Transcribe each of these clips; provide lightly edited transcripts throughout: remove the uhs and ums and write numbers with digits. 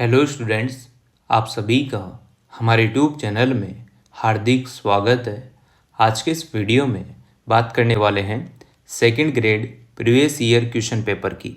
Hello students, आप सभी का हमारे यूट्यूब चैनल में हार्दिक स्वागत है। आज के इस वीडियो में बात करने वाले हैं second grade previous year question paper की।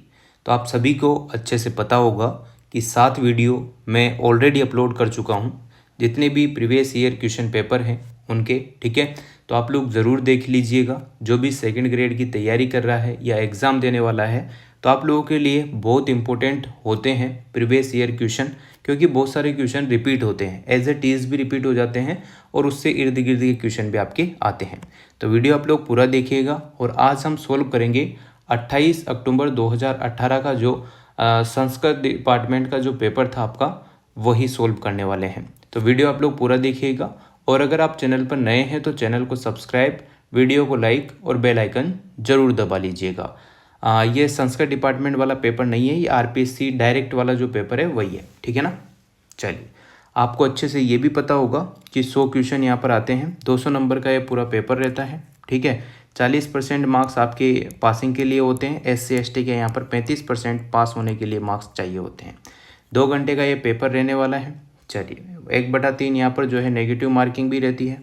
तो आप सभी को अच्छे से पता होगा कि 7 वीडियो मैं ऑलरेडी अपलोड कर चुका हूं, जितने भी प्रीवियस ईयर क्वेश्चन पेपर हैं उनके, ठीक है। तो आप लोग ज़रूर देख लीजिएगा। जो भी सेकंड ग्रेड की तैयारी कर रहा है या एग्ज़ाम देने वाला है, तो आप लोगों के लिए बहुत इंपॉर्टेंट होते हैं प्रीवियस ईयर क्वेश्चन, क्योंकि बहुत सारे क्वेश्चन रिपीट होते हैं, एज ए टीज भी रिपीट हो जाते हैं और उससे इर्द गिर्द के क्वेश्चन भी आपके आते हैं। तो वीडियो आप लोग पूरा देखिएगा। और आज हम सोल्व करेंगे 28 अक्टूबर 2018 का जो संस्कृत डिपार्टमेंट का जो पेपर था आपका, वही सोल्व करने वाले हैं। तो वीडियो आप लोग पूरा देखिएगा। और अगर आप चैनल पर नए हैं तो चैनल को सब्सक्राइब, वीडियो को लाइक और बेल आइकन ज़रूर दबा लीजिएगा। ये संस्कृत डिपार्टमेंट वाला पेपर नहीं है, ये आरपीएससी डायरेक्ट वाला जो पेपर है वही है, ठीक है ना। चलिए, आपको अच्छे से ये भी पता होगा कि 100 क्वेश्चन यहाँ पर आते हैं, 200 नंबर का ये पूरा पेपर रहता है, ठीक है। 40% मार्क्स आपके पासिंग के लिए होते हैं, SC ST के यहाँ पर 35% पास होने के लिए मार्क्स चाहिए होते हैं। 2 घंटे का ये पेपर रहने वाला है। चलिए, 1/3 यहाँ पर जो है नेगेटिव मार्किंग भी रहती है।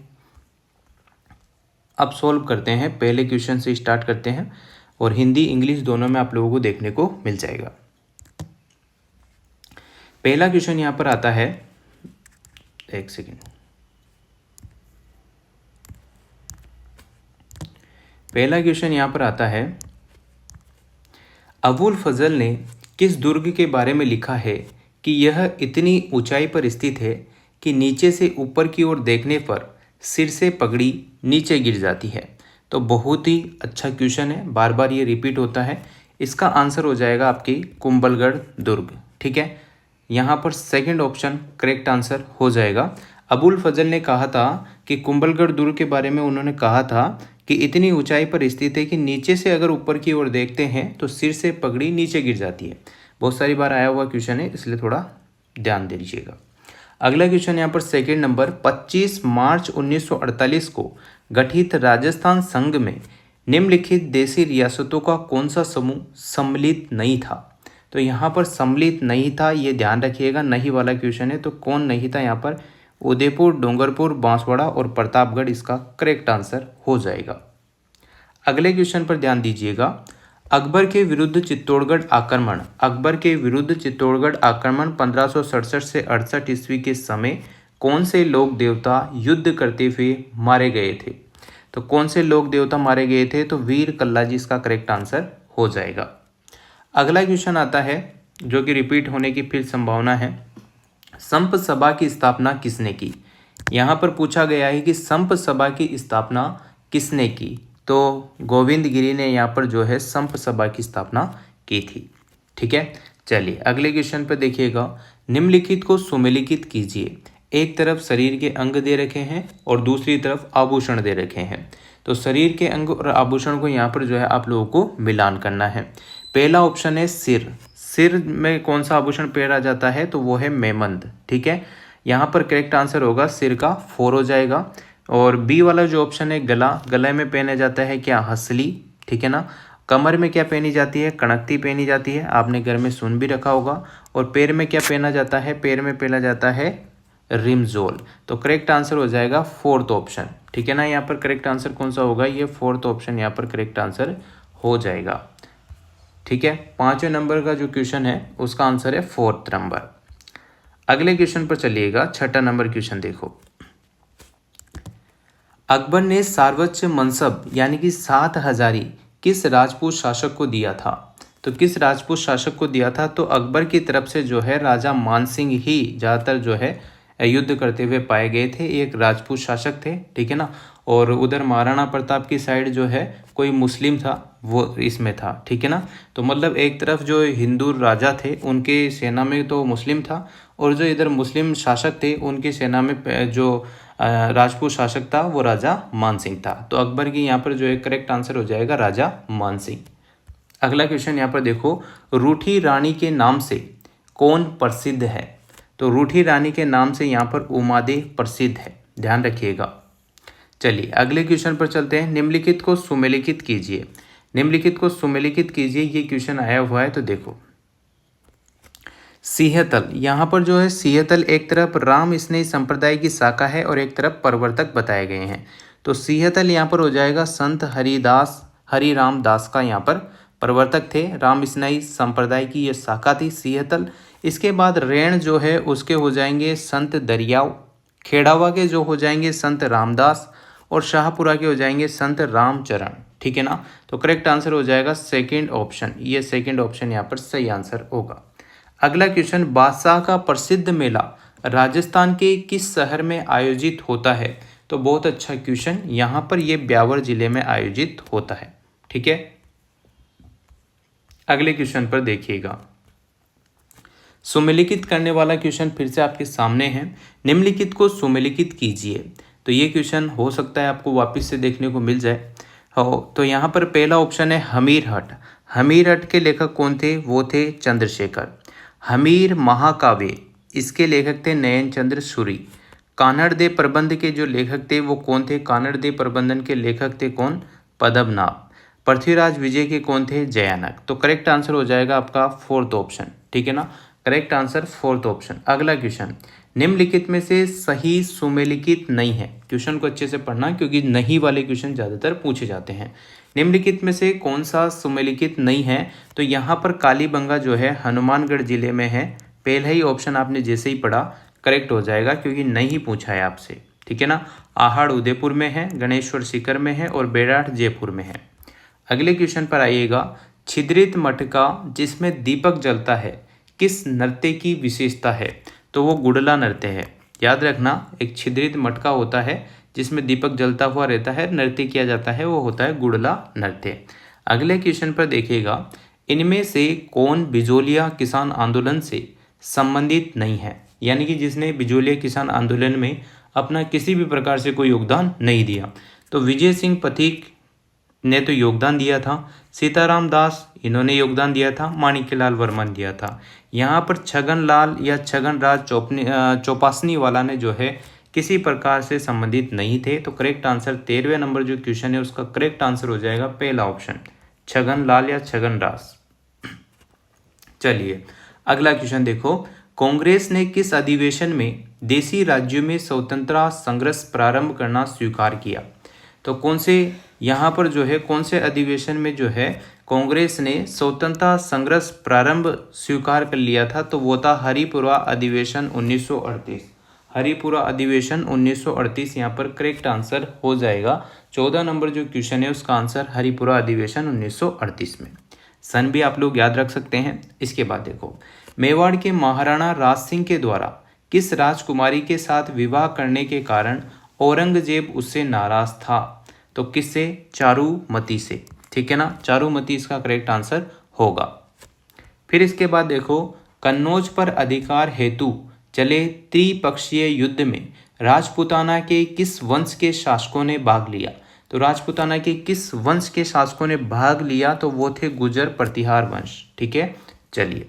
अब सॉल्व करते हैं, पहले क्वेश्चन से स्टार्ट करते हैं और हिंदी इंग्लिश दोनों में आप लोगों को देखने को मिल जाएगा। पहला क्वेश्चन यहाँ पर आता है, एक सेकेंड, पहला क्वेश्चन यहाँ पर आता है, अबुल फजल ने किस दुर्ग के बारे में लिखा है कि यह इतनी ऊंचाई पर स्थित है कि नीचे से ऊपर की ओर देखने पर सिर से पगड़ी नीचे गिर जाती है। तो बहुत ही अच्छा क्वेश्चन है, बार बार ये रिपीट होता है। इसका आंसर हो जाएगा आपकी कुंभलगढ़ दुर्ग, ठीक है। यहाँ पर सेकंड ऑप्शन करेक्ट आंसर हो जाएगा। अबुल फजल ने कहा था कि कुंभलगढ़ दुर्ग के बारे में उन्होंने कहा था कि इतनी ऊंचाई पर स्थित है कि नीचे से अगर ऊपर की ओर देखते हैं तो सिर से पगड़ी नीचे गिर जाती है। बहुत सारी बार आया हुआ क्वेश्चन है, इसलिए थोड़ा ध्यान दे लीजिएगा। अगला क्वेश्चन यहाँ पर सेकंड नंबर, 25 मार्च 1948 को गठित राजस्थान संघ में निम्नलिखित देशी रियासतों का कौन सा समूह सम्मिलित नहीं था। तो यहाँ पर सम्मिलित नहीं था, ये ध्यान रखिएगा, नहीं वाला क्वेश्चन है। तो कौन नहीं था यहाँ पर? उदयपुर, डूंगरपुर, बांसवाड़ा और प्रतापगढ़ इसका करेक्ट आंसर हो जाएगा। अगले क्वेश्चन पर ध्यान दीजिएगा। अकबर के विरुद्ध चित्तौड़गढ़ आक्रमण, अकबर के विरुद्ध चित्तौड़गढ़ आक्रमण 1567 से 68 ईस्वी के समय कौन से लोक देवता युद्ध करते हुए मारे गए थे। तो कौन से लोक देवता मारे गए थे? तो वीर कल्ला जी इसका करेक्ट आंसर हो जाएगा। अगला क्वेश्चन आता है जो कि रिपीट होने की फिर संभावना है, संप सभा की स्थापना किसने की। यहाँ पर पूछा गया है कि संप सभा की स्थापना किसने की। तो गोविंद गिरी ने यहाँ पर जो है संप सभा की स्थापना की थी, ठीक है। चलिए, अगले क्वेश्चन पर देखिएगा। निम्नलिखित को सुमेलित कीजिए। एक तरफ शरीर के अंग दे रखे हैं और दूसरी तरफ आभूषण दे रखे हैं। तो शरीर के अंग और आभूषण को यहाँ पर जो है आप लोगों को मिलान करना है। पहला ऑप्शन है सिर। सिर में कौन सा आभूषण पहना जाता है? तो वो है मेमंद, ठीक है। यहाँ पर करेक्ट आंसर होगा सिर का 4 हो जाएगा। और बी वाला जो ऑप्शन है गला, गले में पहना जाता है क्या? हसली, ठीक है ना। कमर में क्या पहनी जाती है? कणकती पहनी जाती है, आपने घर में सुन भी रखा होगा। और पैर में क्या पहना जाता है? पैर में पहना जाता है रिमजोल। तो करेक्ट आंसर हो जाएगा 4th ऑप्शन, ठीक है ना। यहाँ पर करेक्ट आंसर कौन सा होगा? ये 4th ऑप्शन यहाँ पर करेक्ट आंसर हो जाएगा, ठीक है। 5वें नंबर का जो क्वेश्चन है उसका आंसर है 4th नंबर। अगले क्वेश्चन पर चलिएगा, 6ठा नंबर क्वेश्चन देखो। अकबर ने सर्वोच्च मनसब यानी कि 7 हजारी किस राजपूत शासक को दिया था। तो किस राजपूत शासक को दिया था? तो अकबर की तरफ से जो है राजा मानसिंह ही ज़्यादातर जो है युद्ध करते हुए पाए गए थे, एक राजपूत शासक थे, ठीक है ना। और उधर महाराणा प्रताप की साइड जो है कोई मुस्लिम था, वो इसमें था, ठीक है ना। तो मतलब एक तरफ जो हिंदू राजा थे उनके सेना में तो मुस्लिम था, और जो इधर मुस्लिम शासक थे उनकी सेना में जो राजपूत शासक था वो राजा मानसिंह था। तो अकबर की यहाँ पर जो है करेक्ट आंसर हो जाएगा राजा मानसिंह। अगला क्वेश्चन यहाँ पर देखो, रूठी रानी के नाम से कौन प्रसिद्ध है। तो रूठी रानी के नाम से यहाँ पर उमादेह प्रसिद्ध है, ध्यान रखिएगा। चलिए, अगले क्वेश्चन पर चलते हैं। निम्नलिखित को सुमेलित कीजिए। निम्नलिखित को सुमेलित कीजिए, ये क्वेश्चन आया हुआ है। तो देखो, सिंहतल, यहाँ पर जो है सिंहतल एक तरफ राम स्नेही संप्रदाय की शाखा है और एक तरफ प्रवर्तक बताए गए हैं। तो सिंहतल यहाँ पर हो जाएगा संत हरिराम दास का यहाँ पर प्रवर्तक थे। राम स्नेही संप्रदाय की ये शाखा थी सिंहतल। इसके बाद रेण जो है उसके हो जाएंगे संत दरियाव, खेड़ावा के जो हो जाएंगे संत रामदास और शाहपुरा के हो जाएंगे संत रामचरण। ठीक है ना। तो करेक्ट आंसर हो जाएगा सेकंड ऑप्शन, ये सेकंड ऑप्शन यहाँ पर सही आंसर होगा। अगला क्वेश्चन, बादशाह का प्रसिद्ध मेला राजस्थान के किस शहर में आयोजित होता है? तो बहुत अच्छा क्वेश्चन, यहाँ पर ये ब्यावर जिले में आयोजित होता है। ठीक है। अगले क्वेश्चन पर देखिएगा, सुमेलिखित करने वाला क्वेश्चन फिर से आपके सामने है। निम्नलिखित को सुमेलिखित कीजिए। तो ये क्वेश्चन हो सकता है आपको वापस से देखने को मिल जाए हो। तो यहाँ पर पहला ऑप्शन है हमीर हट। हमीर हट के लेखक कौन थे? वो थे चंद्रशेखर। हमीर महाकाव्य, इसके लेखक थे नयन चंद्र सूरी। कान्हड़ दे प्रबंध के जो लेखक थे वो कौन थे? कान्हड़ दे प्रबंधन के लेखक थे कौन? पद्मनाभ। पृथ्वीराज विजय के कौन थे? जयानक। तो करेक्ट आंसर हो जाएगा आपका फोर्थ ऑप्शन। ठीक है ना, करेक्ट आंसर फोर्थ ऑप्शन। अगला क्वेश्चन, निम्नलिखित में से सही सुमेलिखित नहीं है। क्वेश्चन को अच्छे से पढ़ना क्योंकि नहीं वाले क्वेश्चन ज़्यादातर पूछे जाते हैं। निम्नलिखित में से कौन सा सुमेलिखित नहीं है? तो यहाँ पर कालीबंगा जो है हनुमानगढ़ जिले में है। पहला ही ऑप्शन आपने जैसे ही पढ़ा करेक्ट हो जाएगा क्योंकि नहीं पूछा है आपसे। ठीक है ना। आहड़ उदयपुर में है, गणेश्वर सीकर में है और बेड़ाठ जयपुर में है। अगले क्वेश्चन पर आइएगा, छिद्रित मटका जिसमें दीपक जलता है किस नृत्य की विशेषता है? तो वो गुड़ला नृत्य है। याद रखना, एक छिद्रित मटका होता है जिसमें दीपक जलता हुआ रहता है, नृत्य किया जाता है, वो होता है गुड़ला नृत्य। अगले क्वेश्चन पर देखिएगा, इनमें से कौन बिजोलिया किसान आंदोलन से संबंधित नहीं है? यानी कि जिसने बिजोलिया किसान आंदोलन में अपना किसी भी प्रकार से कोई योगदान नहीं दिया। तो विजय सिंह पथिक ने तो योगदान दिया था, सीताराम दास इन्होंने योगदान दिया था, माणिक्यलाल वर्मा ने दिया था। यहाँ पर छगन लाल या छगन राज चौपासनी वाला ने जो है किसी प्रकार से संबंधित नहीं थे। तो करेक्ट आंसर 13वें नंबर जो क्वेश्चन है उसका करेक्ट आंसर हो जाएगा पहला ऑप्शन, छगन लाल या छगन राज। चलिए अगला क्वेश्चन देखो, कांग्रेस ने किस अधिवेशन में देशी राज्यों में स्वतंत्रता संघर्ष प्रारंभ करना स्वीकार किया? तो कौन से यहाँ पर जो है कौन से अधिवेशन में जो है कांग्रेस ने स्वतंत्रता संघर्ष प्रारंभ स्वीकार कर लिया था? तो वो था हरिपुरा अधिवेशन 1938। हरिपुरा अधिवेशन 1938 यहाँ पर करेक्ट आंसर हो जाएगा। 14 नंबर जो क्वेश्चन है उसका आंसर हरिपुरा अधिवेशन 1938 में। सन भी आप लोग याद रख सकते हैं। इसके बाद देखो, मेवाड़ के महाराणा राज सिंह के द्वारा किस राजकुमारी के साथ विवाह करने के कारण औरंगजेब उससे नाराज था? तो किससे? चारुमती से। ठीक है ना, चारुमती इसका करेक्ट आंसर होगा। फिर इसके बाद देखो, कन्नौज पर अधिकार हेतु चले त्रिपक्षीय युद्ध में राजपूताना के किस वंश के शासकों ने भाग लिया? तो राजपूताना के किस वंश के शासकों ने भाग लिया? तो वो थे गुर्जर प्रतिहार वंश। ठीक है। चलिए,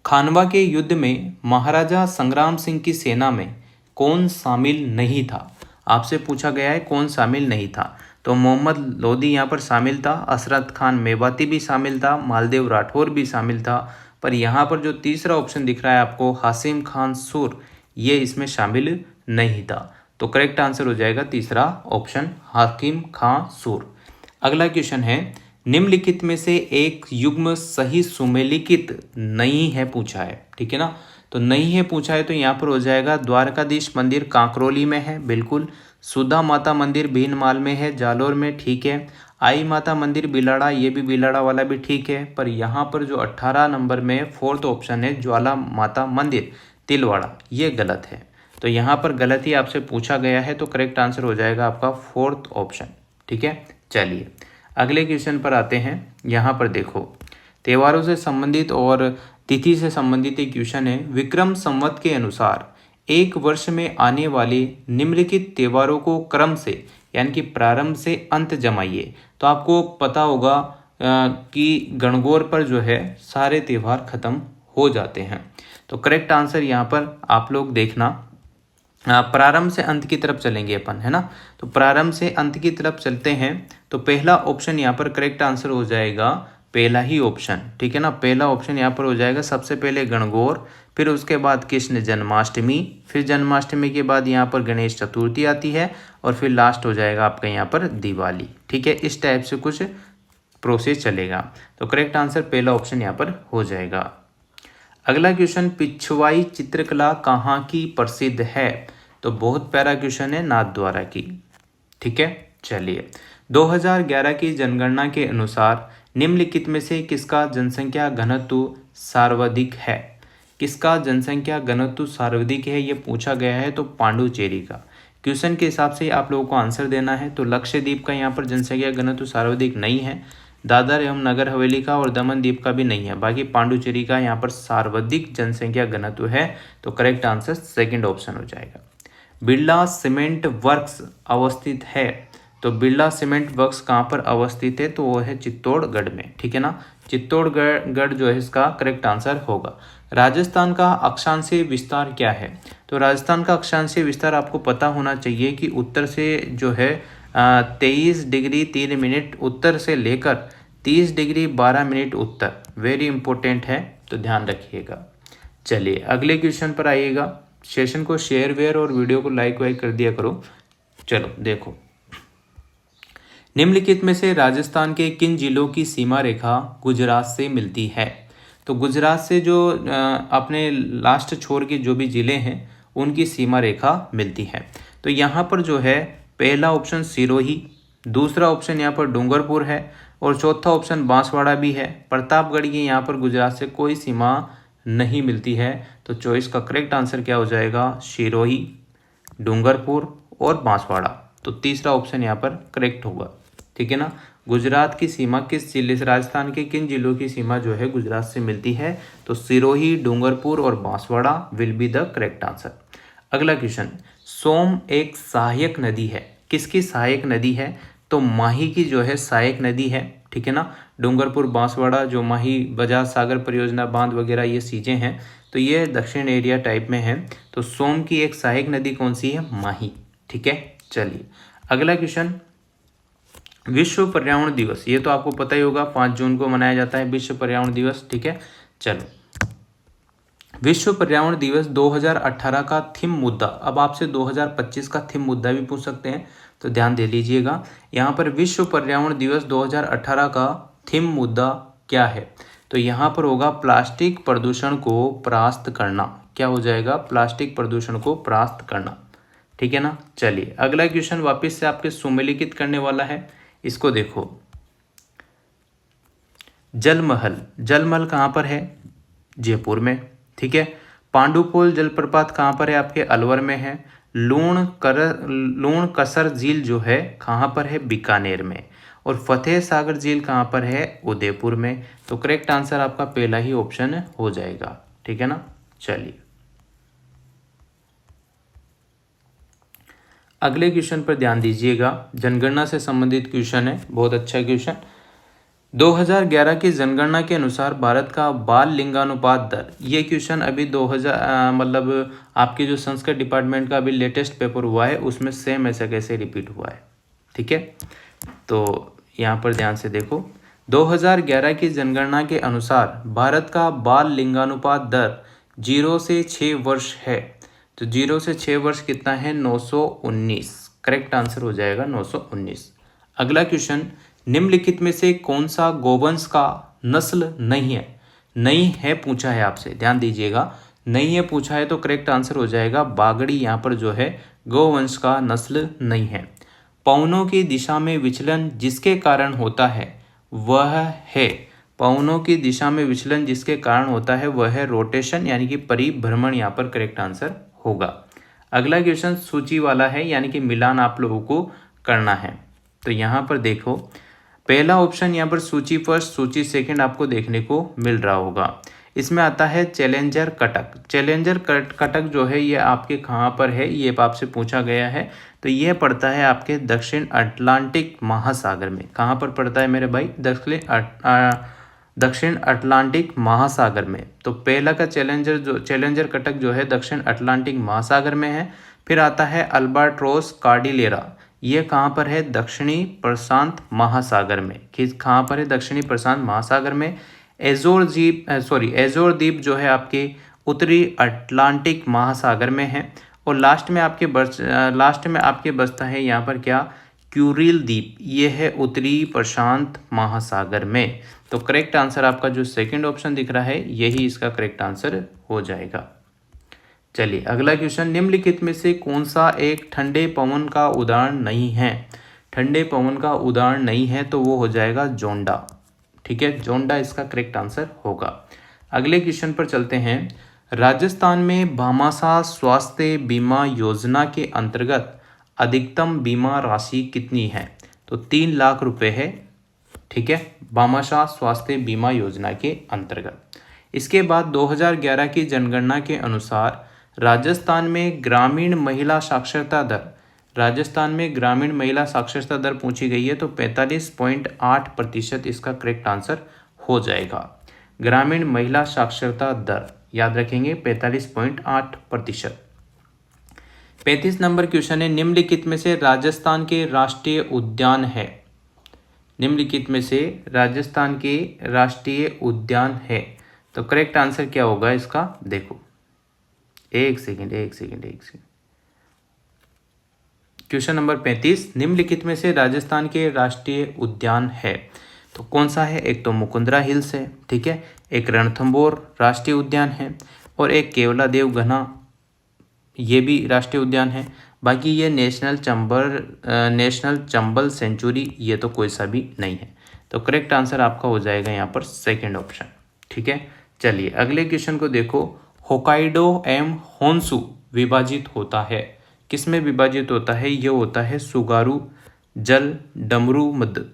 खानवा के युद्ध में महाराजा संग्राम सिंह की सेना में कौन शामिल नहीं था? आपसे पूछा गया है कौन शामिल नहीं था। तो मोहम्मद लोदी यहाँ पर शामिल था, असरत खान मेवाती भी शामिल था, मालदेव राठौर भी शामिल था, पर यहाँ पर जो तीसरा ऑप्शन दिख रहा है आपको हासिम खान सूर, ये इसमें शामिल नहीं था। तो करेक्ट आंसर हो जाएगा तीसरा ऑप्शन, हाकिम खान सूर। अगला क्वेश्चन है, निम्नलिखित में से एक युग्म सही सुमेलिखित नहीं है पूछा है। ठीक है ना, तो नहीं है पूछा है तो यहाँ पर हो जाएगा द्वारकाधीश मंदिर कांकरोली में है, बिल्कुल। सुधा माता मंदिर भीनमाल में है, जालोर में, ठीक है। आई माता मंदिर बिलाड़ा, ये भी बिलाड़ा वाला भी ठीक है। पर यहाँ पर जो 18 नंबर में फोर्थ ऑप्शन है ज्वाला माता मंदिर तिलवाड़ा, ये गलत है। तो यहाँ पर गलत ही आपसे पूछा गया है, तो करेक्ट आंसर हो जाएगा आपका फोर्थ ऑप्शन। ठीक है। चलिए अगले क्वेश्चन पर आते हैं। यहाँ पर देखो, त्योहारों से संबंधित और तिथि से संबंधित एक क्वेश्चन है। विक्रम संवत के अनुसार एक वर्ष में आने वाले निम्नलिखित त्योहारों को क्रम से यानी कि प्रारंभ से अंत जमाइए। तो आपको पता होगा कि गणगौर पर जो है सारे त्यौहार खत्म हो जाते हैं। तो करेक्ट आंसर यहाँ पर आप लोग देखना, प्रारंभ से अंत की तरफ चलेंगे अपन, है ना। तो प्रारंभ से अंत की तरफ चलते हैं। तो पहला ऑप्शन यहाँ पर करेक्ट आंसर हो जाएगा पहला ही ऑप्शन, ठीक है ना, पहला ऑप्शन यहाँ पर हो जाएगा। सबसे पहले गणगौर, फिर उसके बाद कृष्ण जन्माष्टमी, फिर जन्माष्टमी के बाद यहाँ पर गणेश चतुर्थी आती है, और फिर लास्ट हो जाएगा आपका यहाँ पर दिवाली। ठीक है, इस टाइप से कुछ प्रोसेस चलेगा। तो करेक्ट आंसर पहला ऑप्शन यहाँ पर हो जाएगा। अगला क्वेश्चन, पिछवाई चित्रकला कहाँ की प्रसिद्ध है? तो बहुत प्यारा क्वेश्चन है, नाथद्वारा की। ठीक है, चलिए 2011 की जनगणना के अनुसार निम्नलिखित में से किसका जनसंख्या घनत्व सर्वाधिक है? किसका जनसंख्या घनत्व सर्वाधिक है ये पूछा गया है, तो पांडुचेरी का। क्वेश्चन के हिसाब से आप लोगों को आंसर देना है। तो लक्षद्वीप का यहाँ पर जनसंख्या घनत्व सर्वाधिक नहीं है, दादर एवं नगर हवेली का और दमन द्वीप का भी नहीं है, बाकी पांडुचेरी का यहाँ पर सर्वाधिक जनसंख्या घनत्व है। तो करेक्ट आंसर सेकंड ऑप्शन हो जाएगा। बिरला सीमेंट वर्क्स अवस्थित है? तो बिरला सीमेंट वर्क्स कहाँ पर अवस्थित है? तो वो है चित्तौड़गढ़ में। ठीक है ना, चित्तौड़गढ़ जो है इसका करेक्ट आंसर होगा। राजस्थान का अक्षांशीय विस्तार क्या है? तो राजस्थान का अक्षांशीय विस्तार आपको पता होना चाहिए कि उत्तर से जो है 23 डिग्री 3 मिनट उत्तर से लेकर 30 डिग्री 12 मिनट उत्तर, वेरी इंपॉर्टेंट है, तो ध्यान रखिएगा। चलिए अगले क्वेश्चन पर आइएगा। सेशन को शेयर वेयर और वीडियो को लाइक वाइक कर दिया करो। चलो देखो, निम्नलिखित में से राजस्थान के किन जिलों की सीमा रेखा गुजरात से मिलती है? तो गुजरात से जो अपने लास्ट छोर के जो भी जिले हैं उनकी सीमा रेखा मिलती है। तो यहाँ पर जो है पहला ऑप्शन सिरोही, दूसरा ऑप्शन यहाँ पर डूंगरपुर है, और चौथा ऑप्शन बांसवाड़ा भी है। प्रतापगढ़ की यहाँ पर गुजरात से कोई सीमा नहीं मिलती है। तो चॉइस का करेक्ट आंसर क्या हो जाएगा? सिरोही, डूंगरपुर और बांसवाड़ा। तो तीसरा ऑप्शन यहाँ पर करेक्ट होगा। ठीक है ना, गुजरात की सीमा किस जिले से, राजस्थान के किन जिलों की सीमा जो है गुजरात से मिलती है? तो सिरोही, डूंगरपुर और Banswara will be the correct answer. अगला क्वेश्चन, सोम एक सहायक नदी है, किसकी सहायक नदी है? तो माही की जो है सहायक नदी है। ठीक है ना, डूंगरपुर बांसवाड़ा जो माही बजाज सागर परियोजना बांध वगैरह ये चीज़ें हैं, तो ये दक्षिण एरिया टाइप में है। तो सोम की एक सहायक नदी कौन सी है? माही। ठीक है, चलिए अगला क्वेश्चन, विश्व पर्यावरण दिवस, ये तो आपको पता ही होगा 5 जून को मनाया जाता है विश्व पर्यावरण दिवस। ठीक है, चलो विश्व पर्यावरण दिवस 2018 का थीम मुद्दा, अब आपसे 2025 का थीम मुद्दा भी पूछ सकते हैं, तो ध्यान दे लीजिएगा। यहाँ पर विश्व पर्यावरण दिवस 2018 का थीम मुद्दा क्या है? तो यहाँ पर होगा प्लास्टिक प्रदूषण को परास्त करना। क्या हो जाएगा? प्लास्टिक प्रदूषण को परास्त करना। ठीक है ना, चलिए अगला क्वेश्चन वापस से आपके सुमेलित करने वाला है, इसको देखो। जलमहल, जलमहल कहाँ पर है? जयपुर में। ठीक है, पांडुपोल जलप्रपात कहाँ पर है? आपके अलवर में है। लूण कसर झील जो है कहाँ पर है? बीकानेर में। और फतेह सागर झील कहाँ पर है? उदयपुर में। तो करेक्ट आंसर आपका पहला ही ऑप्शन हो जाएगा। ठीक है ना, चलिए अगले क्वेश्चन पर ध्यान दीजिएगा। जनगणना से संबंधित क्वेश्चन है, बहुत अच्छा क्वेश्चन। 2011 की जनगणना के अनुसार भारत का बाल लिंगानुपात दर, ये क्वेश्चन अभी 2000 मतलब आपके जो संस्कृत डिपार्टमेंट का अभी लेटेस्ट पेपर हुआ है उसमें सेम ऐसा कैसे रिपीट हुआ है। ठीक है, तो यहाँ पर ध्यान से देखो, 2011 की जनगणना के अनुसार भारत का बाल लिंगानुपात दर 0 से 6 वर्ष है। तो 0 से 6 वर्ष कितना है? 919। करेक्ट आंसर हो जाएगा 919। अगला क्वेश्चन, निम्नलिखित में से कौन सा गोवंश का नस्ल नहीं है? नहीं है पूछा है आपसे, ध्यान दीजिएगा, नहीं है पूछा है, तो करेक्ट आंसर हो जाएगा बागड़ी। यहाँ पर जो है गोवंश का नस्ल नहीं है। पवनों की दिशा में विचलन जिसके कारण होता है वह है, पवनों की दिशा में विचलन जिसके कारण होता है वह है रोटेशन, यानी कि परिभ्रमण यहाँ पर करेक्ट आंसर होगा। अगला क्वेश्चन सूची वाला है, यानी कि मिलान आप लोगों को करना है। तो यहाँ पर देखो, पहला ऑप्शन यहाँ पर सूची फर्स्ट सूची सेकंड आपको देखने को मिल रहा होगा। इसमें आता है चैलेंजर कटक। चैलेंजर कटक जो है ये आपके कहाँ पर है, ये आपसे पूछा गया है। तो ये पड़ता है आपके दक्षिण अटलांटिक महासागर में। कहाँ पर पड़ता है मेरे भाई? दक्षिण अटलांटिक महासागर में। तो पहला का चैलेंजर कटक जो है दक्षिण अटलांटिक महासागर में है। फिर आता है अल्बाट्रोस कार्डिलेरा, ये कहाँ पर है? दक्षिणी प्रशांत महासागर में। कहाँ पर है? दक्षिणी प्रशांत महासागर में। एजोर द्वीप जो है आपके उत्तरी अटलांटिक महासागर में है। और लास्ट में आपके बचता है यहाँ पर क्या? क्यूरिल द्वीप, ये है उत्तरी प्रशांत महासागर में। तो करेक्ट आंसर आपका जो सेकंड ऑप्शन दिख रहा है यही इसका करेक्ट आंसर हो जाएगा। चलिए अगला क्वेश्चन, निम्नलिखित में से कौन सा एक ठंडे पवन का उदाहरण नहीं है? ठंडे पवन का उदाहरण नहीं है तो वो हो जाएगा जोंडा। ठीक है, जोंडा इसका करेक्ट आंसर होगा। अगले क्वेश्चन पर चलते हैं। राजस्थान में भामाशाह स्वास्थ्य बीमा योजना के अंतर्गत अधिकतम बीमा राशि कितनी है? तो 3 लाख रुपए है। ठीक है, भामाशाह स्वास्थ्य बीमा योजना के अंतर्गत। इसके बाद 2011 की जनगणना के अनुसार राजस्थान में ग्रामीण महिला साक्षरता दर पूछी गई है तो 45.8% इसका करेक्ट आंसर हो जाएगा। ग्रामीण महिला साक्षरता दर याद रखेंगे 45.8%। 35 नंबर क्वेश्चन है, निम्नलिखित में से राजस्थान के राष्ट्रीय उद्यान है? निम्नलिखित में से राजस्थान के राष्ट्रीय उद्यान है तो करेक्ट आंसर क्या होगा इसका? देखो एक सेकेंड। क्वेश्चन नंबर 35, निम्नलिखित में से राजस्थान के राष्ट्रीय उद्यान है तो कौन सा है? एक तो मुकुंदरा हिल्स है, ठीक है, एक रणथंभौर राष्ट्रीय उद्यान है और एक केवलादेव घना, ये भी राष्ट्रीय उद्यान है। बाकी ये नेशनल चंबल सेंचुरी ये तो कोई सा भी नहीं है। तो करेक्ट आंसर आपका हो जाएगा यहाँ पर सेकंड ऑप्शन। ठीक है, चलिए अगले क्वेश्चन को देखो। होकाइडो एवं होन्शु विभाजित होता है, किसमें विभाजित होता है? ये होता है सुगारू जल डमरू मध्य।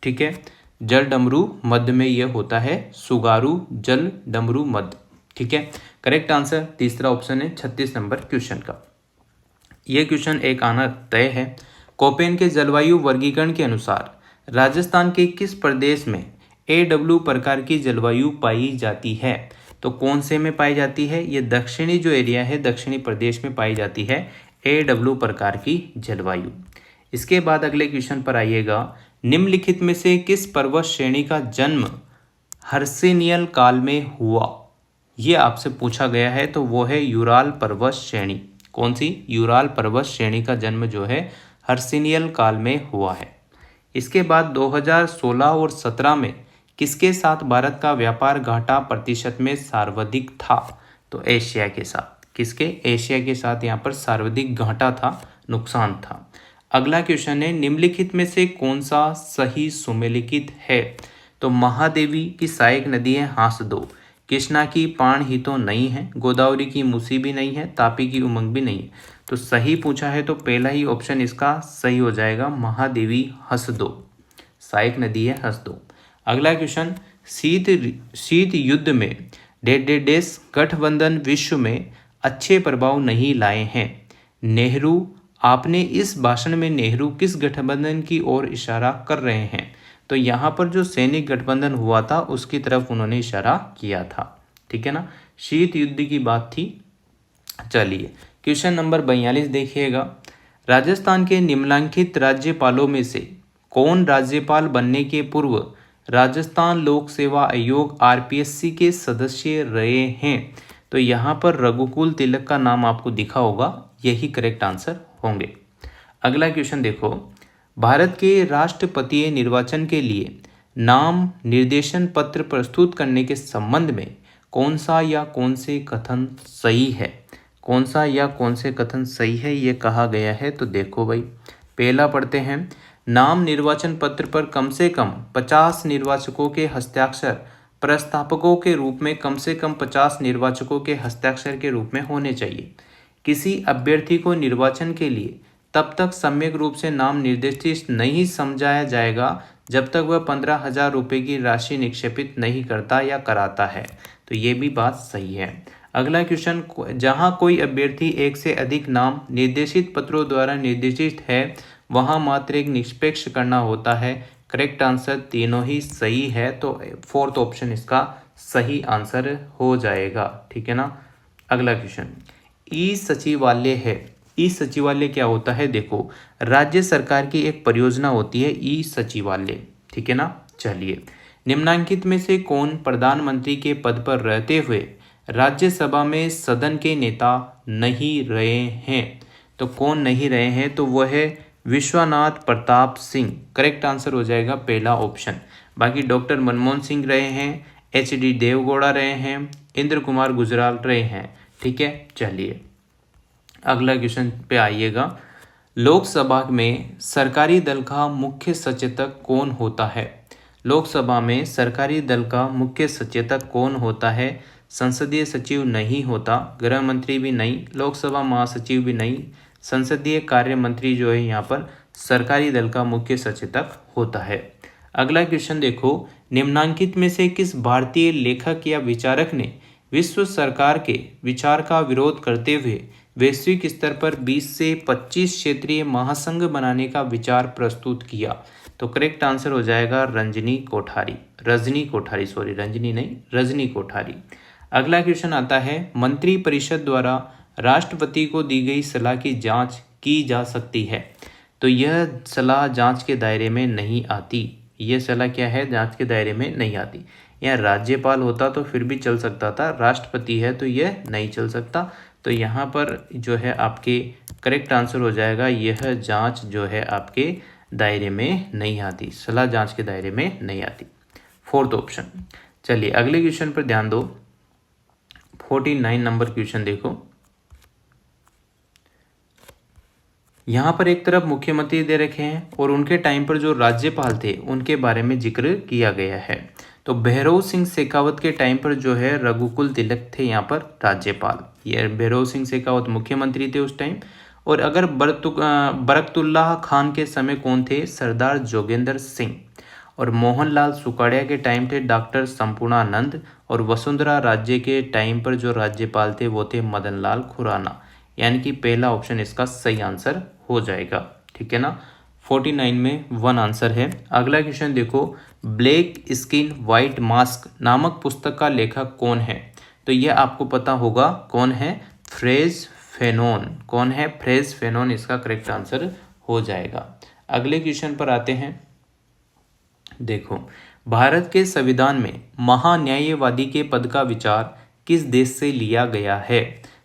ठीक है, जल डमरू मध्य में ये होता है सुगारू जल डमरू मध्य। ठीक है, करेक्ट आंसर तीसरा ऑप्शन है 36 नंबर क्वेश्चन का। यह क्वेश्चन एक आना तय है। कोपेन के जलवायु वर्गीकरण के अनुसार राजस्थान के किस प्रदेश में AW प्रकार की जलवायु पाई जाती है? तो कौन से में पाई जाती है? ये दक्षिणी जो एरिया है, दक्षिणी प्रदेश में पाई जाती है AW प्रकार की जलवायु। इसके बाद अगले क्वेश्चन पर आइएगा। निम्नलिखित में से किस पर्वत श्रेणी का जन्म हर्षिनियल काल में हुआ? ये आपसे पूछा गया है तो वो है यूराल पर्वत श्रेणी। कौन सी? यूराल पर्वत श्रेणी का जन्म जो है हर्षिनियल काल में हुआ है। इसके बाद 2016 और 17 में किसके साथ भारत का व्यापार घाटा प्रतिशत में सर्वाधिक था? तो एशिया के साथ। किसके? एशिया के साथ यहाँ पर सर्वाधिक घाटा था, नुकसान था। अगला क्वेश्चन है, निम्नलिखित में से कौन सा सही सुमेलित है? तो महादेवी की सहायक नदी है हांसदो, कृष्णा की पाण ही तो नहीं है, गोदावरी की मूसी भी नहीं है, तापी की उमंग भी नहीं है। तो सही पूछा है तो पहला ही ऑप्शन इसका सही हो जाएगा, महादेवी हसदो, सहायक नदी है हसदो। अगला क्वेश्चन, शीत युद्ध में डेडेडेस गठबंधन विश्व में अच्छे प्रभाव नहीं लाए हैं। नेहरू, आपने इस भाषण में नेहरू किस गठबंधन की ओर इशारा कर रहे हैं? तो यहाँ पर जो सैनिक गठबंधन हुआ था उसकी तरफ उन्होंने इशारा किया था। ठीक है ना, शीत युद्ध की बात थी। चलिए क्वेश्चन नंबर 42 देखिएगा। राजस्थान के निम्नलिखित राज्यपालों में से कौन राज्यपाल बनने के पूर्व राजस्थान लोक सेवा आयोग RPSC के सदस्य रहे हैं? तो यहाँ पर रघुकुल तिलक का नाम आपको दिखा होगा, यही करेक्ट आंसर होंगे। अगला क्वेश्चन देखो, भारत के राष्ट्रपतीय निर्वाचन के लिए नाम निर्देशन पत्र प्रस्तुत करने के संबंध में कौन सा या कौन से कथन सही है? कौन सा या कौन से कथन सही है ये कहा गया है? तो देखो भाई, पहला पढ़ते हैं, नाम निर्वाचन पत्र पर कम से कम 50 निर्वाचकों के हस्ताक्षर प्रस्तावकों के रूप में कम से कम 50 निर्वाचकों के हस्ताक्षर के रूप में होने चाहिए। किसी अभ्यर्थी को निर्वाचन के लिए तब तक सम्यक रूप से नाम निर्दिष्ट नहीं समझाया जाएगा जब तक वह 15,000 रुपये की राशि निक्षेपित नहीं करता या कराता है। तो ये भी बात सही है। अगला क्वेश्चन, जहां कोई अभ्यर्थी एक से अधिक नाम निर्देशित पत्रों द्वारा निर्देशित है वहां मात्र एक निष्पक्ष करना होता है। करेक्ट आंसर तीनों ही सही है तो फोर्थ ऑप्शन इसका सही आंसर हो जाएगा। ठीक है ना। अगला क्वेश्चन, ई सचिवालय है ई सचिवालय क्या होता है? देखो, राज्य सरकार की एक परियोजना होती है ई सचिवालय, ठीक है ना। चलिए, निम्नलिखित में से कौन प्रधानमंत्री के पद पर रहते हुए राज्यसभा में सदन के नेता नहीं रहे हैं? तो कौन नहीं रहे हैं? तो वह है विश्वनाथ प्रताप सिंह। करेक्ट आंसर हो जाएगा पहला ऑप्शन। बाकी डॉक्टर मनमोहन सिंह रहे हैं, एच.डी. देवगौड़ा रहे हैं, इंद्र कुमार गुजराल रहे हैं, ठीक है। चलिए अगला क्वेश्चन पे आइएगा। लोकसभा में सरकारी दल का मुख्य सचेतक कौन होता है? लोकसभा में सरकारी दल का मुख्य सचेतक कौन होता है? संसदीय सचिव नहीं होता, गृह मंत्री भी नहीं, लोकसभा महासचिव भी नहीं, संसदीय कार्य मंत्री जो है यहाँ पर सरकारी दल का मुख्य सचेतक होता है। अगला क्वेश्चन देखो, निम्नलिखित में से किस भारतीय लेखक या विचारक ने विश्व सरकार के विचार का विरोध करते हुए वैश्विक स्तर पर 20 से 25 क्षेत्रीय महासंघ बनाने का विचार प्रस्तुत किया? तो करेक्ट आंसर हो जाएगा रजनी कोठारी। अगला क्वेश्चन आता है, मंत्री परिषद द्वारा राष्ट्रपति को दी गई सलाह की जांच की जा सकती है? तो यह सलाह जांच के दायरे में नहीं आती। यह सलाह क्या है? जांच के दायरे में नहीं आती। यहाँ राज्यपाल होता तो फिर भी चल सकता था, राष्ट्रपति है तो यह नहीं चल सकता। तो यहाँ पर जो है आपके करेक्ट आंसर हो जाएगा, यह जांच जो है आपके दायरे में नहीं आती, सलाह जांच के दायरे में नहीं आती, फोर्थ ऑप्शन। चलिए अगले क्वेश्चन पर ध्यान दो, 49 नंबर क्वेश्चन देखो। यहाँ पर एक तरफ मुख्यमंत्री दे रखे हैं और उनके टाइम पर जो राज्यपाल थे उनके बारे में जिक्र किया गया है। तो भैरव सिंह शेखावत के टाइम पर जो है रघुकुल तिलक थे यहाँ पर राज्यपाल, ये भैरव सिंह शेखावत मुख्यमंत्री थे उस टाइम। और अगर बरकतुल्लाह खान के समय कौन थे? सरदार जोगेंद्र सिंह। और मोहनलाल सुखाड़िया के टाइम थे डॉक्टर संपूर्णानंद। और वसुंधरा राज्य के टाइम पर जो राज्यपाल थे वो थे मदन लाल खुराना। यानी कि पहला ऑप्शन इसका सही आंसर हो जाएगा, ठीक है ना। 49 में 1 आंसर है। अगला क्वेश्चन देखो, ब्लैक स्किन व्हाइट मास्क नामक पुस्तक का लेखक कौन है? तो यह आपको पता होगा कौन है, फ्रेज फेनोन। कौन है? फ्रेज फेनोन इसका करेक्ट आंसर हो जाएगा। अगले क्वेश्चन पर आते हैं। देखो, भारत के संविधान में महान्यायवादी के पद का विचार किस देश से लिया गया है?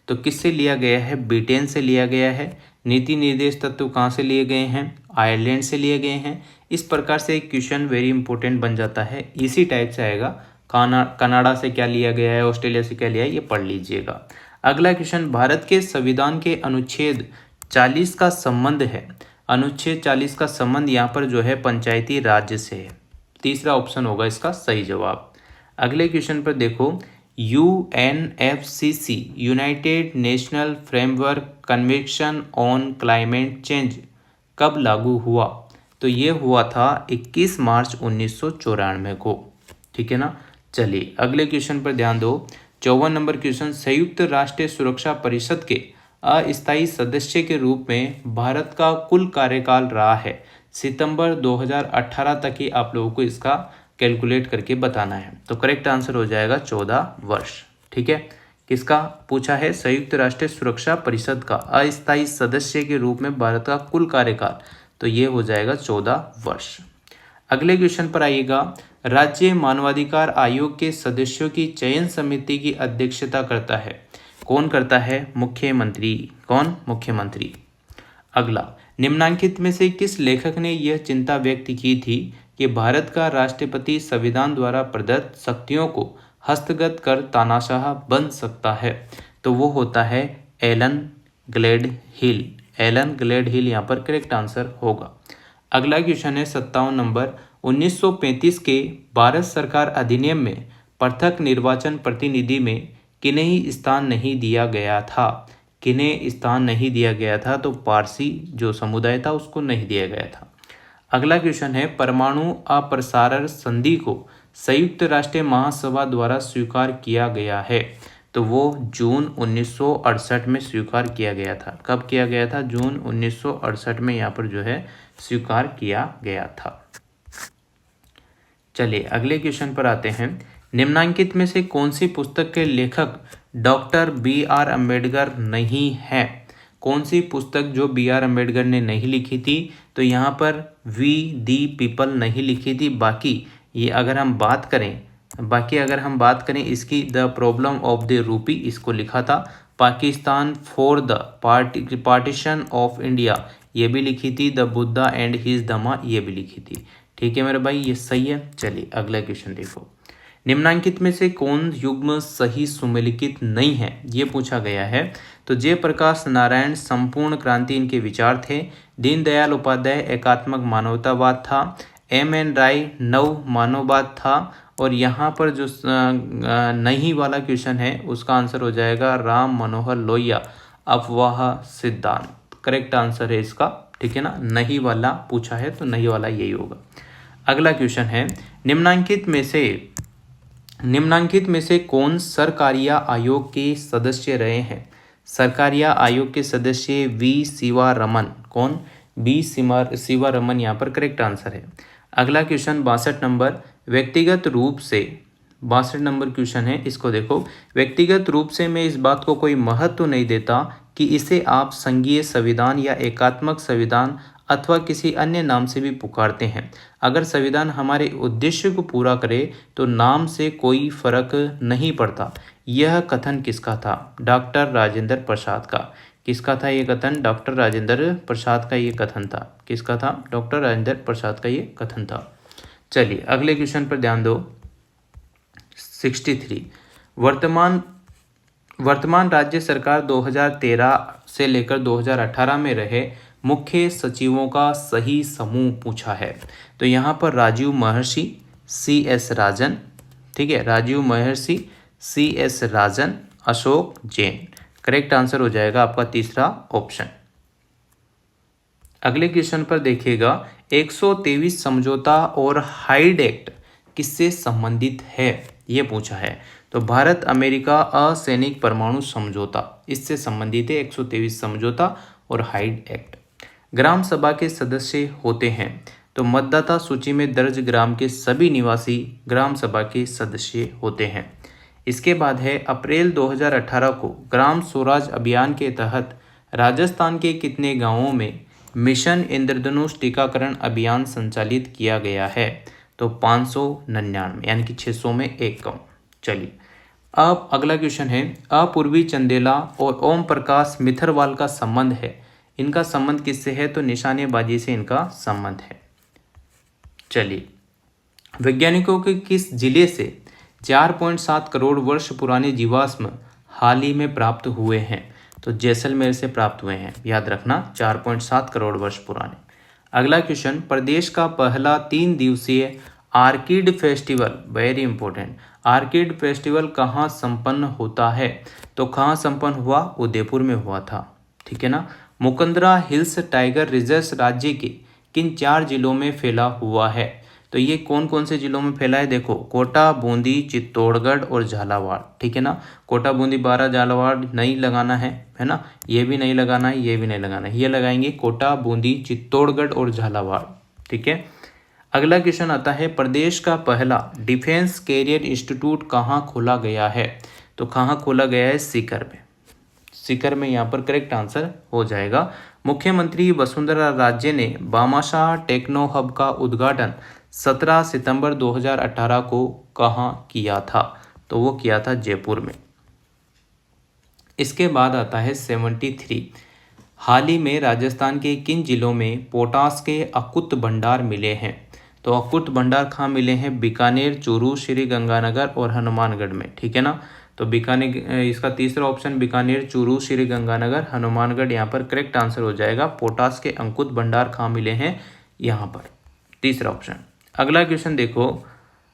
तो किससे लिया गया है? ब्रिटेन से लिया गया है। नीति निर्देश तत्व कहाँ से लिए गए हैं? आयरलैंड से लिए गए हैं। इस प्रकार से एक क्वेश्चन वेरी इंपॉर्टेंट बन जाता है, इसी टाइप से आएगा। कनाडा से क्या लिया गया है, ऑस्ट्रेलिया से क्या लिया है, ये पढ़ लीजिएगा। अगला क्वेश्चन, भारत के संविधान के अनुच्छेद 40 का संबंध है। अनुच्छेद 40 का संबंध यहाँ पर जो है पंचायती राज्य से है। तीसरा ऑप्शन होगा इसका सही जवाब। अगले क्वेश्चन पर देखो, UNFCCC United national framework convention on climate change कब लागू हुआ? तो ये हुआ था 21 मार्च 1994 को, ठीक है ना। चलिए अगले क्वेश्चन पर ध्यान दो, 54 नंबर क्वेश्चन, संयुक्त राष्ट्र सुरक्षा परिषद के अस्थायी सदस्य के रूप में भारत का कुल कार्यकाल रहा है। सितंबर 2018 तक ही आप लोगों को इसका कैलकुलेट करके बताना है। तो करेक्ट आंसर हो जाएगा 14 वर्ष, ठीक है। किसका पूछा है? संयुक्त राष्ट्र सुरक्षा परिषद का अस्थायी सदस्य के रूप में भारत का कुल कार्यकाल, तो ये हो जाएगा 14 वर्ष। अगले क्वेश्चन पर आइएगा, राज्य मानवाधिकार आयोग के सदस्यों की चयन समिति की अध्यक्षता करता है कौन? करता है मुख्यमंत्री। कौन? मुख्यमंत्री। अगला, निम्नलिखित में से किस लेखक ने यह चिंता व्यक्त की थी कि भारत का राष्ट्रपति संविधान द्वारा प्रदत्त शक्तियों को हस्तगत कर तानाशाह बन सकता है? तो वो होता है एलन ग्लेडहिल। एलन ग्लेडहिल यहाँ पर करेक्ट आंसर होगा। अगला क्वेश्चन है 57 नंबर, 1935 के भारत सरकार अधिनियम में पृथक निर्वाचन प्रतिनिधि में किन्हें स्थान नहीं दिया गया था? किन्हें स्थान नहीं दिया गया था? तो पारसी जो समुदाय था उसको नहीं दिया गया था। अगला क्वेश्चन है, परमाणु अप्रसारण संधि को संयुक्त राष्ट्र महासभा द्वारा स्वीकार किया गया है? तो वो जून 1968 में स्वीकार किया गया था। कब किया गया था? जून 1968 में यहाँ पर जो है स्वीकार किया गया था। चलिए अगले क्वेश्चन पर आते हैं, निम्नलिखित में से कौन सी पुस्तक के लेखक डॉक्टर BR अम्बेडकर नहीं है? कौन सी पुस्तक जो बी आर अम्बेडकर ने नहीं लिखी थी, तो यहाँ पर वी दी पीपल नहीं लिखी थी। बाकी अगर हम बात करें इसकी, the problem of the rupee इसको लिखा था। Pakistan for the partition of India ये भी लिखी थी। द बुद्धा एंड हिज धम्मा ये भी लिखी थी। ठीक है मेरे भाई, ये सही है। चलिए अगला क्वेश्चन देखो, निम्नांकित में से कौन युग्म सही सुमेलित नहीं है, ये पूछा गया है। तो जयप्रकाश नारायण संपूर्ण क्रांति इनके विचार थे। दीनदयाल उपाध्याय एकात्मक मानवतावाद था। एम एन राय नव मानववाद था। और यहाँ पर जो नहीं वाला क्वेश्चन है उसका आंसर हो जाएगा राम मनोहर लोहिया अफवाह सिद्धांत। करेक्ट आंसर है इसका। ठीक है ना, नहीं वाला पूछा है तो नहीं वाला यही होगा। अगला क्वेश्चन है, निम्नांकित में से कौन सरकारिया आयोग के सदस्य रहे हैं। सरकारिया आयोग के सदस्य वी शिवारमन। कौन? बी शिवारमन यहाँ पर करेक्ट आंसर है। अगला क्वेश्चन 62 नंबर, व्यक्तिगत रूप से 62 नंबर क्वेश्चन है, इसको देखो। व्यक्तिगत रूप से मैं इस बात को कोई महत्व नहीं देता कि इसे आप संघीय संविधान या एकात्मक संविधान अथवा किसी अन्य नाम से भी पुकारते हैं। अगर संविधान हमारे उद्देश्य को पूरा करे तो नाम से कोई फर्क नहीं पड़ता। यह कथन किसका था? डॉक्टर राजेंद्र प्रसाद का। किसका था ये कथन? डॉक्टर राजेंद्र प्रसाद का ये कथन था। किसका था? डॉक्टर राजेंद्र प्रसाद का ये कथन था। चलिए अगले क्वेश्चन पर ध्यान दो। 63, वर्तमान राज्य सरकार 2013 से लेकर 2018 में रहे मुख्य सचिवों का सही समूह पूछा है। तो यहाँ पर राजीव महर्षि, सी एस राजन, ठीक है, राजीव महर्षि, सी एस राजन, अशोक जैन। करेक्ट आंसर हो जाएगा आपका तीसरा ऑप्शन। अगले क्वेश्चन पर देखिएगा, 123 समझौता और हाइड एक्ट किससे संबंधित है, ये पूछा है। तो भारत अमेरिका असैनिक परमाणु समझौता इससे संबंधित है 123 समझौता और हाइड एक्ट। ग्राम सभा के सदस्य होते हैं, तो मतदाता सूची में दर्ज ग्राम के सभी निवासी ग्राम सभा के सदस्य होते हैं। इसके बाद है, अप्रैल 2018 को ग्राम स्वराज अभियान के तहत राजस्थान के कितने गांवों में मिशन इंद्रधनुष टीकाकरण अभियान संचालित किया गया है? तो 599, यानी कि 600 में एक कम। चलिए अब अगला क्वेश्चन है, अपूर्वी चंदेला और ओम प्रकाश मिथरवाल का संबंध है। इनका संबंध किससे है? तो निशानेबाजी से इनका संबंध है। चलिए, वैज्ञानिकों के किस जिले से 4.7 करोड़ वर्ष पुराने जीवाश्म हाल ही में प्राप्त हुए हैं? तो जैसलमेर से प्राप्त हुए हैं, याद रखना, 4.7 करोड़ वर्ष पुराने। अगला क्वेश्चन, प्रदेश का पहला 3 दिवसीय orchid festival, very important, orchid festival कहाँ संपन्न होता है? तो कहाँ संपन्न हुआ? उदयपुर में हुआ था। ठीक है ना। मुकंदरा हिल्स टाइगर रिजर्व राज्य के किन 4 जिलों में फैला हुआ है? तो ये कौन कौन से जिलों में फैला है? देखो, कोटा, बूंदी, चित्तौड़गढ़ और झालावाड़। ठीक है ना। कोटा, बूंदी, बारां, झालावाड़ नहीं लगाना है ना, ये भी नहीं लगाना है, ये भी नहीं लगाना है, ये लगाएंगे कोटा, बूंदी, चित्तौड़गढ़ और झालावाड़। ठीक है। अगला क्वेश्चन आता है, प्रदेश का पहला डिफेंस कैरियर इंस्टीट्यूट कहाँ खोला गया है? तो कहाँ खोला गया है? सीकर में। सीकर में यहाँ पर करेक्ट आंसर हो जाएगा। मुख्यमंत्री वसुंधरा राजे ने भामाशाह टेक्नो हब का उद्घाटन 17 सितंबर 2018 को कहाँ किया था? तो वो किया था जयपुर में। इसके बाद आता है 73, हाल ही में राजस्थान के किन जिलों में पोटास के अकुत भंडार मिले हैं? तो अकुत भंडार कहाँ मिले हैं? बीकानेर, चूरू, श्री गंगानगर और हनुमानगढ़ में। ठीक है ना। तो बीकानेर, इसका तीसरा ऑप्शन बीकानेर, चूरू, श्री गंगानगर, हनुमानगढ़ यहाँ पर करेक्ट आंसर हो जाएगा। पोटास के अंकुत भंडार कहाँ मिले हैं? यहाँ पर, तीसरा ऑप्शन। अगला क्वेश्चन देखो,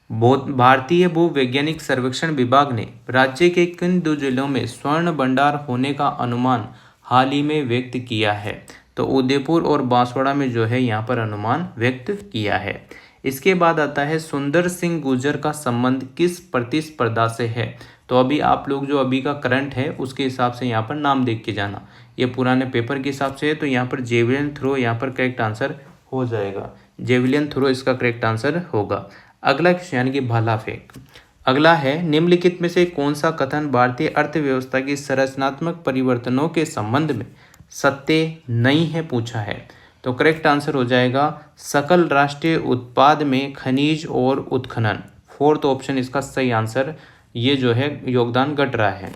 भारतीय भूवैज्ञानिक सर्वेक्षण विभाग ने राज्य के किन 2 जिलों में स्वर्ण भंडार होने का अनुमान हाल ही में व्यक्त किया है? तो उदयपुर और बांसवाड़ा में जो है यहाँ पर अनुमान व्यक्त किया है। इसके बाद आता है, सुंदर सिंह गुर्जर का संबंध किस प्रतिस्पर्धा से है? तो अभी आप लोग जो अभी का करंट है उसके हिसाब से यहाँ पर नाम देख के जाना, ये पुराने पेपर के हिसाब से है। तो यहाँ पर जेवलिन थ्रो यहाँ पर करेक्ट आंसर हो जाएगा, जेवलिन थ्रो इसका करेक्ट आंसर होगा। अगला क्वेश्चन यानी कि भाला फेंक। अगला है, निम्नलिखित में से कौन सा कथन भारतीय अर्थव्यवस्था की संरचनात्मक परिवर्तनों के संबंध में सत्य नहीं है पूछा है। तो करेक्ट आंसर हो जाएगा सकल राष्ट्रीय उत्पाद में खनिज और उत्खनन। फोर्थ ऑप्शन इसका सही आंसर, ये जो है योगदान घट रहा है।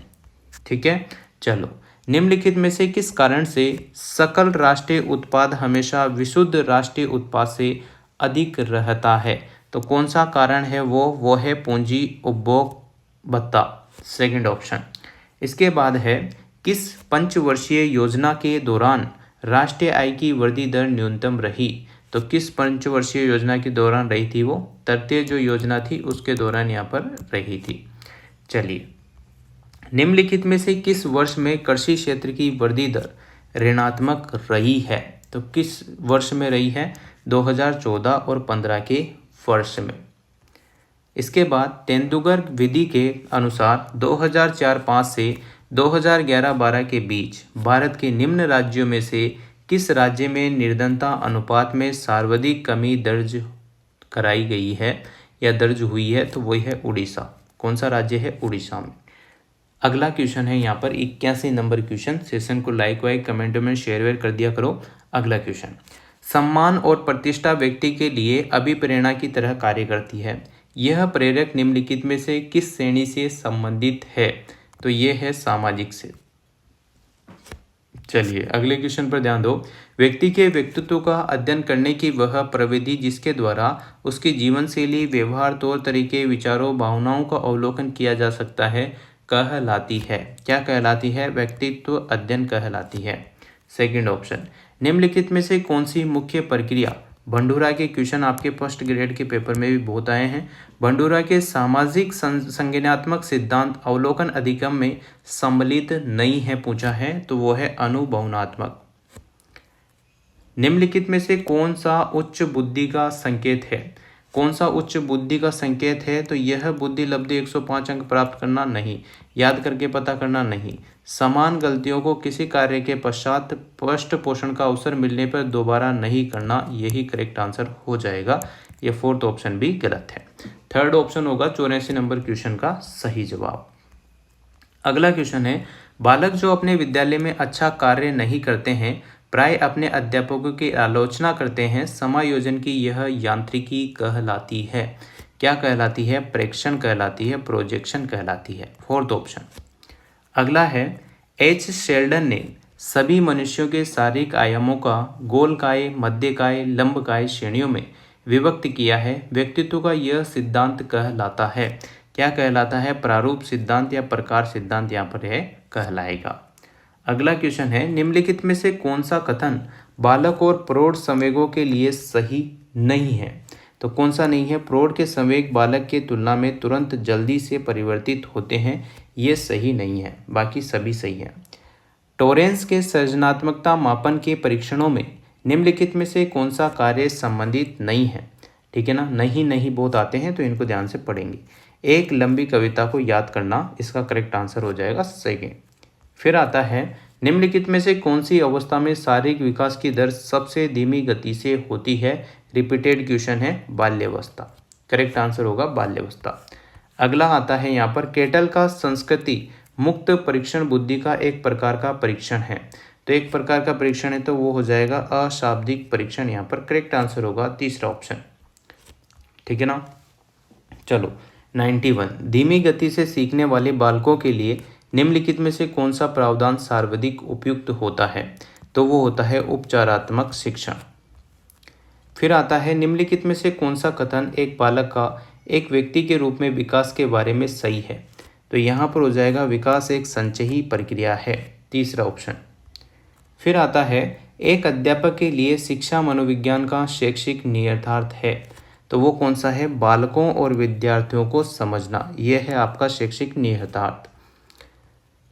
ठीक है, चलो निम्नलिखित में से किस कारण से सकल राष्ट्रीय उत्पाद हमेशा विशुद्ध राष्ट्रीय उत्पाद से अधिक रहता है? तो कौन सा कारण है वो है पूंजी उपभोग भत्ता, सेकंड ऑप्शन। इसके बाद है किस पंचवर्षीय योजना के दौरान राष्ट्रीय आय की वृद्धि दर न्यूनतम रही? तो किस पंचवर्षीय योजना के दौरान रही थी वो? तृतीय जो योजना थी उसके दौरान यहाँ पर रही थी। चलिए, निम्नलिखित में से किस वर्ष में कृषि क्षेत्र की वृद्धि दर ऋणात्मक रही है? तो किस वर्ष में रही है? 2014 और 15 के वर्ष में। इसके बाद तेंदुलकर विधि के अनुसार 2004-5 से 2011-12 के बीच भारत के निम्न राज्यों में से किस राज्य में निर्धनता अनुपात में सर्वाधिक कमी दर्ज कराई गई है या दर्ज हुई है? तो वही है उड़ीसा। कौन सा राज्य है? उड़ीसा में। अगला क्वेश्चन है यहाँ पर 81 नंबर क्वेश्चन। सेशन को लाइक वाइक कमेंट में शेयर वेयर कर दिया करो। अगला क्वेश्चन, सम्मान और प्रतिष्ठा व्यक्ति के लिए अभिप्रेरणा की तरह कार्य करती है। यह प्रेरक निम्नलिखित में से किस श्रेणी से संबंधित है? तो ये है सामाजिक से। चलिए अगले क्वेश्चन पर ध्यान दो। व्यक्ति के व्यक्तित्व का अध्ययन करने की वह प्रविधि जिसके द्वारा उसकी जीवन शैली, व्यवहार, तौर तरीके, विचारों, भावनाओं का अवलोकन किया जा सकता है कहलाती है। क्या कहलाती है? व्यक्तित्व अध्ययन कहलाती है। Second option. निम्नलिखित में से कौन सी मुख्य प्रक्रिया, भंडूरा के क्वेश्चन आपके फर्स्ट ग्रेड के पेपर में भी बहुत आए हैं, भंडूरा के सामाजिक संज्ञानात्मक सिद्धांत अवलोकन अधिगम में सम्मिलित नहीं है पूछा है? तो वो है अनुभवनात्मक। निम्नलिखित में से कौन सा उच्च बुद्धि का संकेत है? कौन सा उच्च बुद्धि का संकेत है? तो यह बुद्धि लब्धि 105 अंक प्राप्त करना नहीं, याद करके पता करना नहीं, समान गलतियों को किसी कार्य के पश्चात पृष्ठ पोषण का अवसर मिलने पर दोबारा नहीं करना, यही करेक्ट आंसर हो जाएगा। ये फोर्थ ऑप्शन भी गलत है। थर्ड ऑप्शन होगा 84 नंबर क्वेश्चन का सही जवाब। अगला क्वेश्चन है, बालक जो अपने विद्यालय में अच्छा कार्य नहीं करते हैं प्राय अपने अध्यापकों की आलोचना करते हैं, समायोजन की यह यांत्रिकी कहलाती है। क्या कहलाती है? प्रेक्षण कहलाती है, प्रोजेक्शन कहलाती है। Fourth option. अगला है, एच शेल्डन ने सभी मनुष्यों के शारीरिक आयामों का गोलकाय, मध्यकाय, लंबकाय श्रेणियों में विभक्त किया है। व्यक्तित्व का यह सिद्धांत कहलाता है। क्या कहलाता है? प्रारूप सिद्धांत या प्रकार सिद्धांत यहाँ पर है कहलाएगा। अगला क्वेश्चन है, निम्नलिखित में से कौन सा कथन बालक और प्रौढ़ संवेगों के लिए सही नहीं है? तो कौन सा नहीं है? प्रौढ़ के संवेग बालक के तुलना में तुरंत जल्दी से परिवर्तित होते हैं, ये सही नहीं है, बाकी सभी सही है। टॉरेंस के सृजनात्मकता मापन के परीक्षणों में निम्नलिखित में से कौन सा कार्य संबंधित नहीं है? ठीक है ना, नहीं बहुत आते हैं तो इनको ध्यान से पढ़ेंगे। एक लंबी कविता को याद करना, इसका करेक्ट आंसर हो जाएगा सेकेंड। फिर आता है, निम्नलिखित में से कौन सी अवस्था में शारीरिक विकास की दर सबसे धीमी गति से होती है? रिपीटेड क्वेश्चन है, बाल्यावस्था। करेक्ट आंसर होगा बाल्यावस्था। अगला आता है यहाँ पर, केटल का संस्कृति मुक्त परीक्षण बुद्धि का एक प्रकार का परीक्षण है। तो एक प्रकार का परीक्षण है तो वो हो जाएगा अशाब्दिक परीक्षण। यहाँ पर करेक्ट आंसर होगा तीसरा ऑप्शन। ठीक है ना। चलो 91, धीमी गति से सीखने वाले बालकों के लिए निम्नलिखित में से कौन सा प्रावधान सर्वाधिक उपयुक्त होता है? तो वो होता है उपचारात्मक शिक्षण। फिर आता है, निम्नलिखित में से कौन सा कथन एक बालक का एक व्यक्ति के रूप में विकास के बारे में सही है? तो यहाँ पर हो जाएगा विकास एक संचयी प्रक्रिया है, तीसरा ऑप्शन। फिर आता है, एक अध्यापक के लिए शिक्षा मनोविज्ञान का शैक्षिक नियतार्थ है। तो वो कौन सा है? बालकों और विद्यार्थियों को समझना, यह है आपका शैक्षिक नियतार्थ।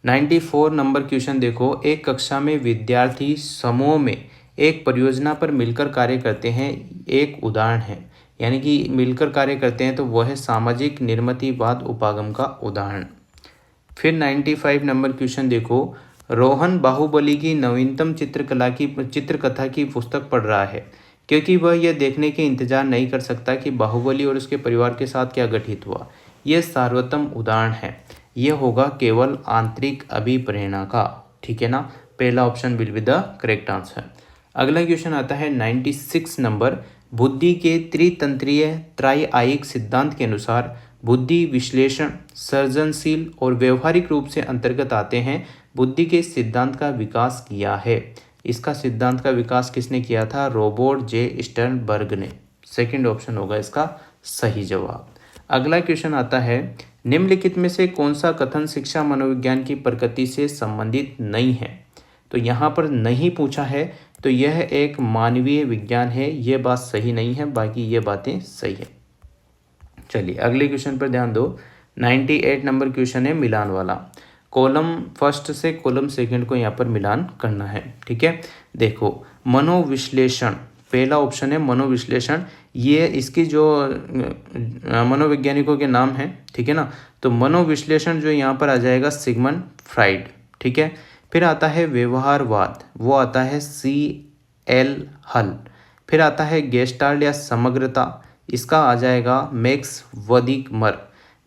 94 नंबर क्वेश्चन देखो, एक कक्षा में विद्यार्थी समूह में एक परियोजना पर मिलकर कार्य करते हैं, एक उदाहरण है, यानी कि मिलकर कार्य करते हैं तो वह है सामाजिक निर्मितिवाद उपागम का उदाहरण। फिर 95 नंबर क्वेश्चन देखो, रोहन बाहुबली की नवीनतम चित्रकथा की पुस्तक पढ़ रहा है क्योंकि वह यह देखने के इंतजार नहीं कर सकता कि बाहुबली और उसके परिवार के साथ क्या घटित हुआ। यह सर्वोत्तम उदाहरण है, यह होगा केवल आंतरिक अभिप्रेरणा का। ठीक है ना, पहला option will be the correct answer. अगला क्वेश्चन आता है 96 नंबर। बुद्धि के त्रितंत्रीय त्रैआयिक सिद्धांत के अनुसार बुद्धि विश्लेषण, सृजनशील और व्यवहारिक रूप से अंतर्गत आते हैं। बुद्धि के सिद्धांत का विकास किया है। इसका सिद्धांत का विकास किसने किया था? रॉबर्ट जे स्टर्नबर्ग ने। सेकंड ऑप्शन होगा इसका सही जवाब। अगला क्वेश्चन आता है, निम्नलिखित में से कौन सा कथन शिक्षा मनोविज्ञान की प्रकृति से संबंधित नहीं है? तो यहाँ पर नहीं पूछा है, तो यह एक मानवीय विज्ञान है, ये बात सही नहीं है, बाकी ये बातें सही है। चलिए अगले क्वेश्चन पर ध्यान दो। 98 नंबर क्वेश्चन है मिलान वाला। कॉलम फर्स्ट से कॉलम सेकंड को यहाँ पर मिलान करना है। ठीक है, देखो मनोविश्लेषण, पहला ऑप्शन है मनोविश्लेषण। ये इसकी जो मनोवैज्ञानिकों के नाम है, ठीक है ना। तो मनोविश्लेषण जो यहाँ पर आ जाएगा सिगमंड फ्राइड। ठीक है, फिर आता है व्यवहारवाद, वो आता है C.L. हल। फिर आता है गेस्टाल्ट या समग्रता, इसका आ जाएगा मैक्स वदिगमर।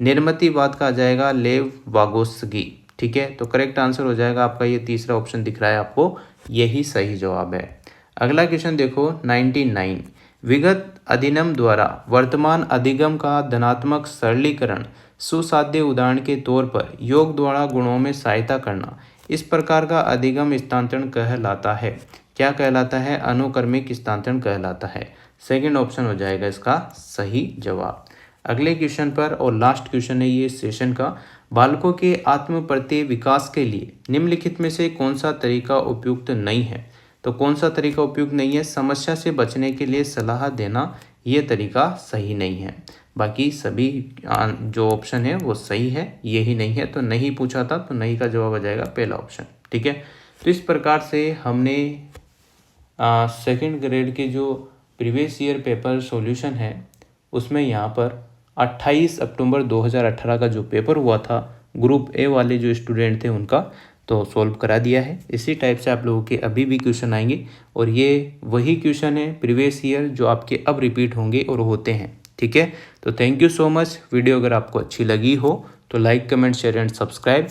निर्मितिवाद का आ जाएगा लेव वागोस्की। ठीक है, तो करेक्ट आंसर हो जाएगा आपका ये तीसरा ऑप्शन दिख रहा है आपको, यही सही जवाब है। अगला क्वेश्चन देखो 99। विगत अधिनियम द्वारा वर्तमान अधिगम का धनात्मक सरलीकरण सुसाध्य उदाहरण के तौर पर योग द्वारा गुणों में सहायता करना, इस प्रकार का अधिगम स्थानांतरण कहलाता है। क्या कहलाता है? अनुक्रमिक स्थानांतरण कहलाता है। सेकंड ऑप्शन हो जाएगा इसका सही जवाब। अगले क्वेश्चन पर और लास्ट क्वेश्चन है ये सेशन का। बालकों के आत्म प्रत्यय विकास के लिए निम्नलिखित में से कौन सा तरीका उपयुक्त नहीं है? तो कौन सा तरीका उपयुक्त नहीं है? समस्या से बचने के लिए सलाह देना, ये तरीका सही नहीं है। बाकी सभी जो ऑप्शन है वो सही है, यही नहीं है। तो नहीं पूछा था, तो नहीं का जवाब आ जाएगा पहला ऑप्शन। ठीक है, तो इस प्रकार से हमने सेकंड ग्रेड के जो प्रीवियस ईयर पेपर सॉल्यूशन है उसमें यहाँ पर 28 अक्टूबर 2018 का जो पेपर हुआ था, ग्रुप ए वाले जो स्टूडेंट थे उनका, तो सॉल्व करा दिया है। इसी टाइप से आप लोगों के अभी भी क्वेश्चन आएंगे, और ये वही क्वेश्चन है प्रीवियस ईयर जो आपके अब रिपीट होंगे और होते हैं। ठीक है, तो thank you so much. Video अगर आपको अच्छी लगी हो तो like, comment, share and subscribe.